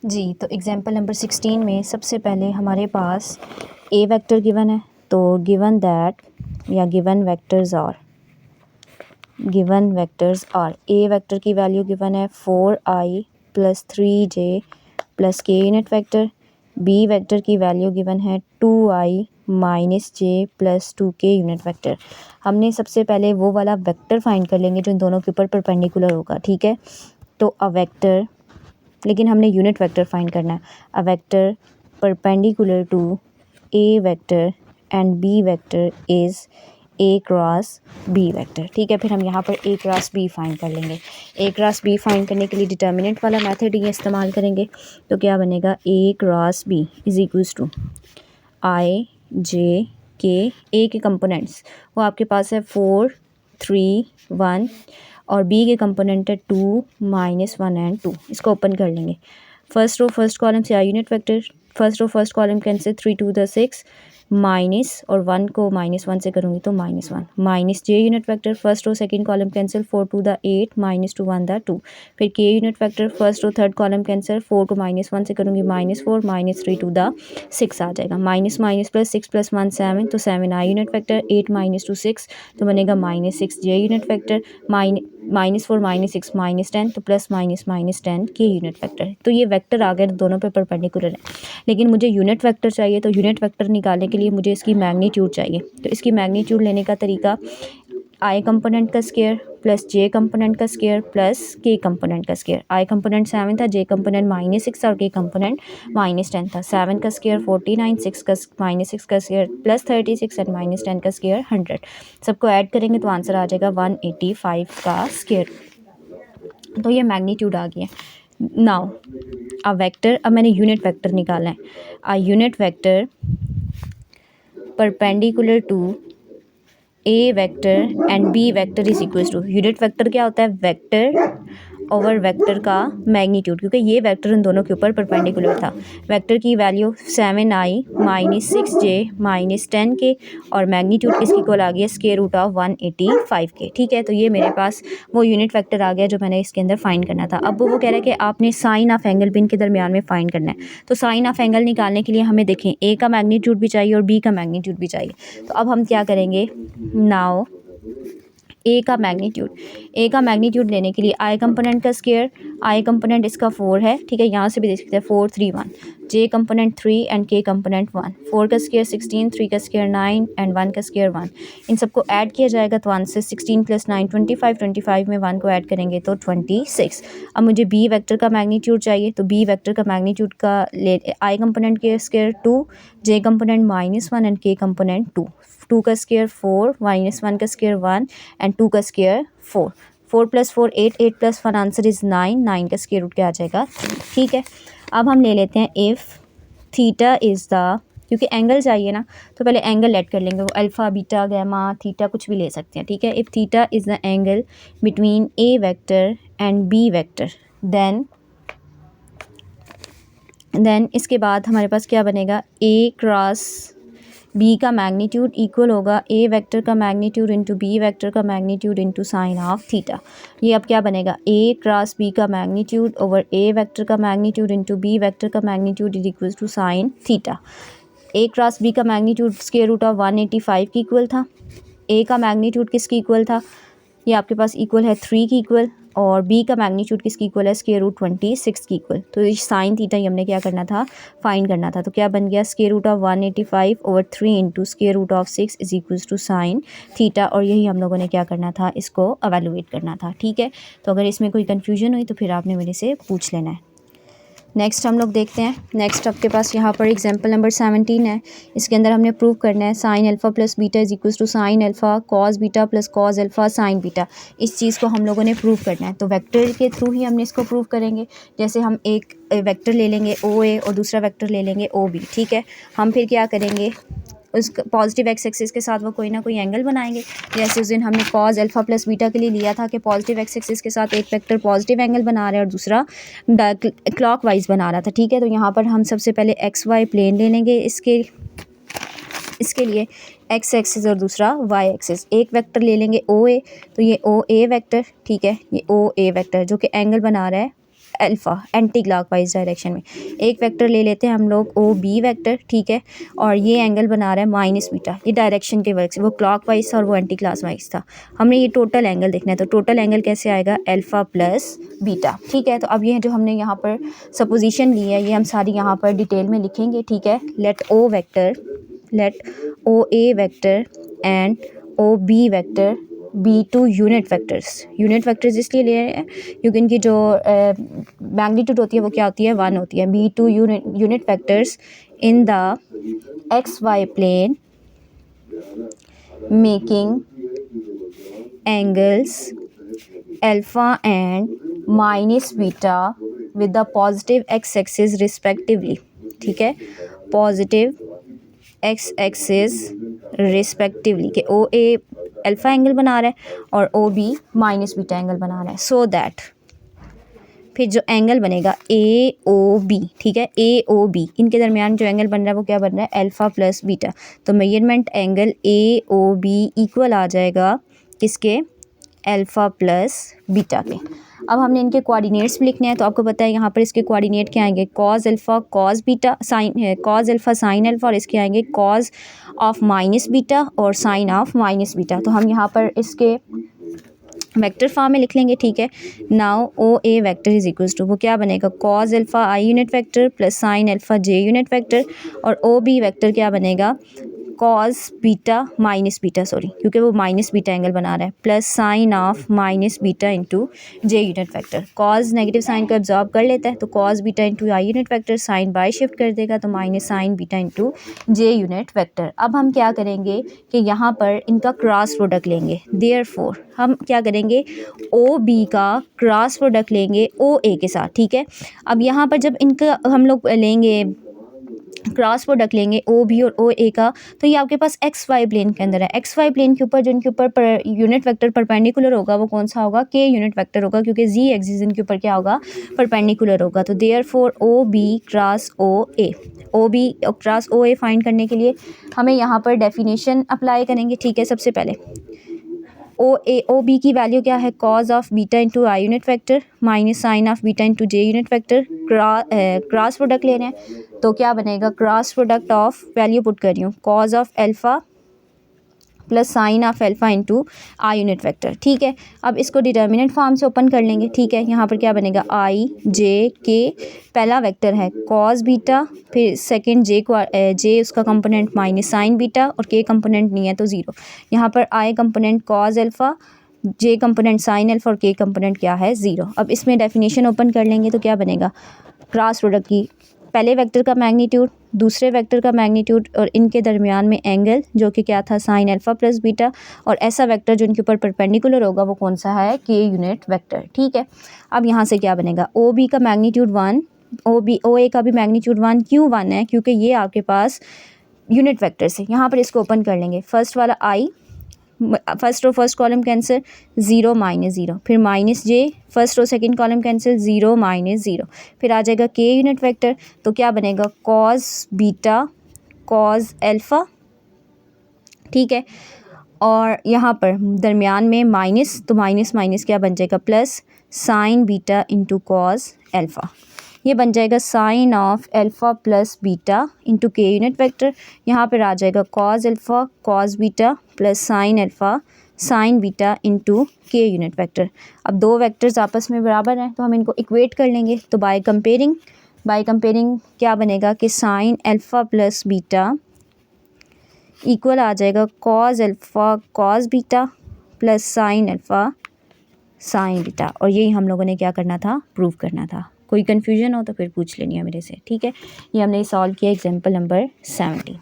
जी, तो example number 16 में सबसे पहले हमारे पास ए वेक्टर गिवन है। तो गिवन दैट या given vectors are A vector की वैल्यू गिवन है 4i + 3j + k unit vector. B vector की वैल्यू गिवन है 2i - j + 2k unit vector. हमने सबसे पहले वो वाला वेक्टर फाइंड कर लेंगे जो इन दोनों के ऊपर परपेंडिकुलर होगा, ठीक है। तो अ वेक्टर, लेकिन हमने यूनिट वेक्टर फाइंड करना है। A vector perpendicular to A vector and B vector is A cross B vector, ठीक है। फिर हम यहाँ पर ए क्रॉस बी फाइंड कर लेंगे। ए क्रॉस बी फाइंड करने के लिए डिटर्मिनेंट वाला मेथड ही इस्तेमाल करेंगे। तो क्या बनेगा, A cross B is equals to I J K. A के कंपोनेंट्स वो आपके पास है 4 3 1 और बी के कंपोनेंट है 2 -1 एंड 2। इसको ओपन कर लेंगे। फर्स्ट रो फर्स्ट कॉलम से I unit vector, first row first column cancel, 3 2 द 6 माइनस और 1 को -1 से करूँगी तो -1 माइनस J unit vector, first row second column cancel, 4 2 द 8 -2 1 द 2। फिर K unit vector, first row third column cancel, 4 को -1 से करूँगी -4 -3 2 द 6 आ जाएगा। माइनस माइनस प्लस 6 + 1 7, तो 7 आई यूनिट वेक्टर, 8 - 2 6 तो बनेगा -6 जे यूनिट वेक्टर, -4 -6 -10 तो +-10 के यूनिट वेक्टर। तो ये वेक्टर आ गए, दोनों पे परपेंडिकुलर है। लेकिन मुझे यूनिट वेक्टर चाहिए, तो यूनिट वेक्टर निकालने के लिए मुझे इसकी मैग्नीट्यूड चाहिए। तो इसकी मैग्नीट्यूड लेने का तरीका आई कंपोनेंट का स्क्वायर प्लस जे कंपोनेंट का स्क्वायर प्लस के कंपोनेंट का स्क्वायर। आई कंपोनेंट 7 था, जे कंपोनेंट -6 और के कंपोनेंट -10 था। 7 का स्क्वायर 49, 6 का -6 का स्क्वायर +36 एंड -10 का स्क्वायर 100। सबको ऐड करेंगे तो आंसर आ जाएगा 185 का स्क्वायर। तो ये मैग्नीट्यूड आ गया। नाउ अ वेक्टर, अब मैंने यूनिट वेक्टर निकाला है। A unit vector perpendicular to A vector and B vector is equals to, unit vector क्या होता है, वेक्टर ओवर वेक्टर का मैग्नीट्यूड, क्योंकि ये वेक्टर उन दोनों के ऊपर परपेंडिकुलर था। वेक्टर की वैल्यू 7i - 6j -10 के और मैग्नीट्यूड किसकी इक्वल आ गया, √ऑफ 185 के, ठीक है। तो ये मेरे पास वो यूनिट वेक्टर आ गया जो मैंने इसके अंदर फाइंड करना था। अब वो कह रहा है कि आपने साइन ऑफ एंगल भी इनके दरमियान में फाइंड करना है। तो साइन ऑफ एंगल निकालने के लिए हमें देखें ए का मैग्नीट्यूड भी चाहिए और बी का मैग्नीट्यूड भी चाहिए। तो अब हम क्या करेंगे, नाउ ए का मैग्नीट्यूड लेने के लिए आई कंपोनेंट का स्क्वायर, आई कंपोनेंट इसका 4 है, ठीक है, यहाँ से भी देख सकते हैं 4 3 1, जे कंपोनेंट 3 एंड के कंपोनेंट 1, 4 का स्क्वायर 16, 3 का स्क्वायर 9 एंड 1 का स्क्वायर 1। इन सबको ऐड किया जाएगा तो आंसर 16 + 9 25, 25 में 1 को ऐड करेंगे तो 26। अब मुझे बी वेक्टर का मैग्नीट्यूड चाहिए, तो बी वेक्टर का मैग्नीट्यूड का ले आई कंपोनेंट के स्क्वायर 2, जे कंपोनेंट -1 एंड के कंपोनेंट 2, 2 का स्क्वायर 4 -1 का स्क्वायर 1 एंड 2 का स्क्वायर 4, 4 + 4 8, 8 + 1 आंसर इज़ 9, 9 का स्क्वायर रूट क्या आ जाएगा, ठीक है। अब हम ले लेते हैं इफ़ थीटा इज़ द, क्योंकि एंगल चाहिए ना, तो पहले एंगल ऐड कर लेंगे। वो अल्फ़ा बीटा गैमा थीटा कुछ भी ले सकते हैं, ठीक है। If theta is the angle between A vector and B vector, then इसके बाद हमारे पास क्या बनेगा, ए क्रॉस बी का मैग्नीट्यूड इक्वल होगा ए वेक्टर का मैग्नीट्यूड इंटू बी वेक्टर का magnitude into sine of theta. ये अब क्या बनेगा, ए क्रॉस बी का मैग्नीट्यूड ओवर ए वेक्टर का मैग्नीट्यूड इंटू बी वेक्टर का magnitude is equal to sine theta. A cross B का मैग्नीट्यूड √ऑफ 185 की इक्वल था। ए का मैग्नीट्यूड किसकी इक्वल था, ये आपके पास इक्वल है 3 की इक्वल, और बी का मैग्नीट्यूड किसकी इक्वल है, √26 की इक्वल। तो ये साइन थीटा ही हमने क्या करना था, फाइंड करना था। तो क्या बन गया, √ऑफ 185 ओवर 3 इंटू √ऑफ 6 is equals to sine theta. और यही हम लोगों ने क्या करना था, इसको एवेलुएट करना था, ठीक है। तो अगर इसमें कोई कन्फ्यूजन हुई तो फिर आपने मेरे से पूछ लेना है। नेक्स्ट हम लोग देखते हैं। नेक्स्ट आपके पास यहाँ पर एग्जांपल नंबर 17 है। इसके अंदर हमने प्रूव करना है sine alpha plus beta is equals to sine alpha cos beta plus cos alpha sine beta. इस चीज़ को हम लोगों ने प्रूव करना है, तो वेक्टर के थ्रू ही हमने इसको प्रूव करेंगे। जैसे हम एक वेक्टर ले लेंगे ओ ए और दूसरा वेक्टर ले लेंगे ओ बी, ठीक है। हम फिर क्या करेंगे, उस पॉजिटिव एक्स एक्सिस के साथ वो कोई ना कोई एंगल बनाएंगे। जैसे उस दिन हमने कॉस अल्फ़ा प्लस बीटा के लिए लिया था कि पॉजिटिव एक्स एक्सिस के साथ एक वेक्टर पॉजिटिव एंगल बना रहा है और दूसरा क्लॉक वाइज बना रहा था, ठीक है। तो यहाँ पर हम सबसे पहले एक्स वाई प्लेन ले लेंगे इसके लिए एक्स एक्सिस और दूसरा वाई एक्सिस। एक वेक्टर ले लेंगे ओ ए, तो ये ओ ए वेक्टर, ठीक है, ये ओ ए वेक्टर जो कि एंगल बना रहा है अल्फ़ा एंटी क्लॉकवाइज डायरेक्शन में। एक वेक्टर ले लेते हैं हम लोग ओ बी वेक्टर, ठीक है, और ये एंगल बना रहा है माइनस बीटा, ये डायरेक्शन के वर्क से, वो क्लॉकवाइज था और वो एंटी क्लॉकवाइज था। हमने ये टोटल एंगल देखना है, तो टोटल एंगल कैसे आएगा, अल्फ़ा प्लस बीटा, ठीक है। तो अब ये जो हमने यहाँ पर सपोजिशन ली है ये हम सारी यहाँ पर डिटेल में लिखेंगे, ठीक है। Let O A vector and O B vector be two unit vectors इसलिए ले रहे हैं क्योंकि इनकी जो मैग्नीट्यूड होती है वो क्या होती है, 1 होती है। Be two unit vectors in the X Y plane making angles alpha and minus beta with the positive X axis respectively, ठीक है, पॉजिटिव एक्स एक्सिस रिस्पेक्टिवली, कि ओ ए अल्फ़ा एंगल बना रहा है और O B minus beta angle बना रहा है, सो दैट फिर जो एंगल बनेगा ए ओ बी, ठीक है, ए ओ बी, इनके दरमियान जो एंगल बन रहा है वो क्या बन रहा है, अल्फ़ा प्लस बीटा। तो measurement angle A O B equal आ जाएगा किसके, अल्फ़ा प्लस बीटा के। अब हमने इनके कोऑर्डिनेट्स भी लिखने हैं, तो आपको पता है यहाँ पर इसके कोऑर्डिनेट क्या आएंगे, cause alpha cos beta sine, cos alpha sine alpha, और इसके आएंगे कॉज ऑफ माइनस बीटा और साइन ऑफ माइनस बीटा। तो हम यहाँ पर इसके वेक्टर फॉर्म में लिख लेंगे, ठीक है। Now O A vector is equals to, वो क्या बनेगा, cos alpha I unit vector plus sine alpha J unit vector, और ओ बी वेक्टर क्या बनेगा, cos beta minus beta, sorry क्योंकि वो माइनस बीटा एंगल बना रहा है, plus sine of minus beta into J unit vector. Cos negative sign को absorb कर लेता है, तो cos beta into I unit vector, sine bye shift कर देगा तो minus sign beta into J unit vector. अब हम क्या करेंगे कि यहाँ पर इनका क्रॉस प्रोडक्ट लेंगे, देयरफॉर हम क्या करेंगे, ओ बी का क्रॉस प्रोडक्ट लेंगे ओ ए के साथ, ठीक है। अब यहाँ पर जब इनका हम लोग लेंगे क्रॉस प्रोडक्ट लेंगे ओ बी और ओ ए का, तो ये आपके पास एक्स वाई प्लेन के अंदर है। एक्स वाई प्लेन के ऊपर जो इनके ऊपर यूनिट वेक्टर परपेंडिकुलर होगा वो कौन सा होगा, के यूनिट वेक्टर होगा, क्योंकि जी एक्सिस इनके ऊपर क्या होगा, परपेंडिकुलर होगा। तो देयरफॉर ओ बी क्रॉस ओ ए, ओ बी क्रॉस ओ ए फाइंड करने के लिए हमें यहाँ पर डेफिनेशन अप्लाई करेंगे, ठीक है। सबसे पहले ओ बी की वैल्यू क्या है, cos of beta into I unit vector minus sine of beta into J unit vector. Cross product ले रहे हैं तो क्या बनेगा, cross product of, value put कर रही हूँ, cos of alpha plus sine of alpha into I unit vector, ठीक है। अब इसको डिटर्मिनेंट फॉर्म से ओपन कर लेंगे, ठीक है। यहाँ पर क्या बनेगा, आई जे के, पहला वेक्टर है कॉज बीटा, फिर सेकंड जे उसका कंपोनेंट माइनस साइन बीटा, और के कंपोनेंट नहीं है तो ज़ीरो। यहाँ पर आई कंपोनेंट कॉज अल्फ़ा, जे कंपोनेंट साइन अल्फ़ा और के कंपोनेंट क्या है, ज़ीरो। अब इसमें डेफिनेशन ओपन कर लेंगे तो क्या बनेगा, क्रॉस प्रोडक्ट की पहले वेक्टर का मैग्नीट्यूड, दूसरे वेक्टर का मैग्नीट्यूड, और इनके दरमियान में एंगल जो कि क्या था, साइन अल्फ़ा प्लस बीटा, और ऐसा वेक्टर जो इनके ऊपर परपेंडिकुलर होगा वो कौन सा है, के यूनिट वेक्टर, ठीक है। अब यहाँ से क्या बनेगा, ओ बी का मैग्नीट्यूड 1, ओ ए का भी मैग्नीट्यूड 1, क्यों 1 है, क्योंकि ये आपके पास यूनिट वेक्टर से। यहाँ पर इसको ओपन कर लेंगे, फर्स्ट वाला I, first row first column cancel, zero minus zero, फिर minus J, first row second column cancel, zero minus zero, फिर आ जाएगा के यूनिट वेक्टर, तो क्या बनेगा, कॉज बीटा कॉज अल्फ़ा, ठीक है। और यहाँ पर दरमियान में माइनस, तो माइनस माइनस क्या बन जाएगा, plus sine beta into cos alpha, ये बन जाएगा sine of alpha plus beta into K unit vector. यहाँ पर आ जाएगा cos alpha cos beta plus sine alpha sine beta into K unit vector. अब दो वेक्टर्स आपस में बराबर हैं तो हम इनको इक्वेट कर लेंगे, तो बाय कंपेयरिंग क्या बनेगा कि sine alpha plus beta equal आ जाएगा cos alpha cos beta plus sine alpha sine beta, और यही हम लोगों ने क्या करना था, प्रूव करना था। कोई कन्फ्यूजन हो तो फिर पूछ लेनी है मेरे से, ठीक है। ये हमने सॉल्व किया एग्जाम्पल नंबर 17।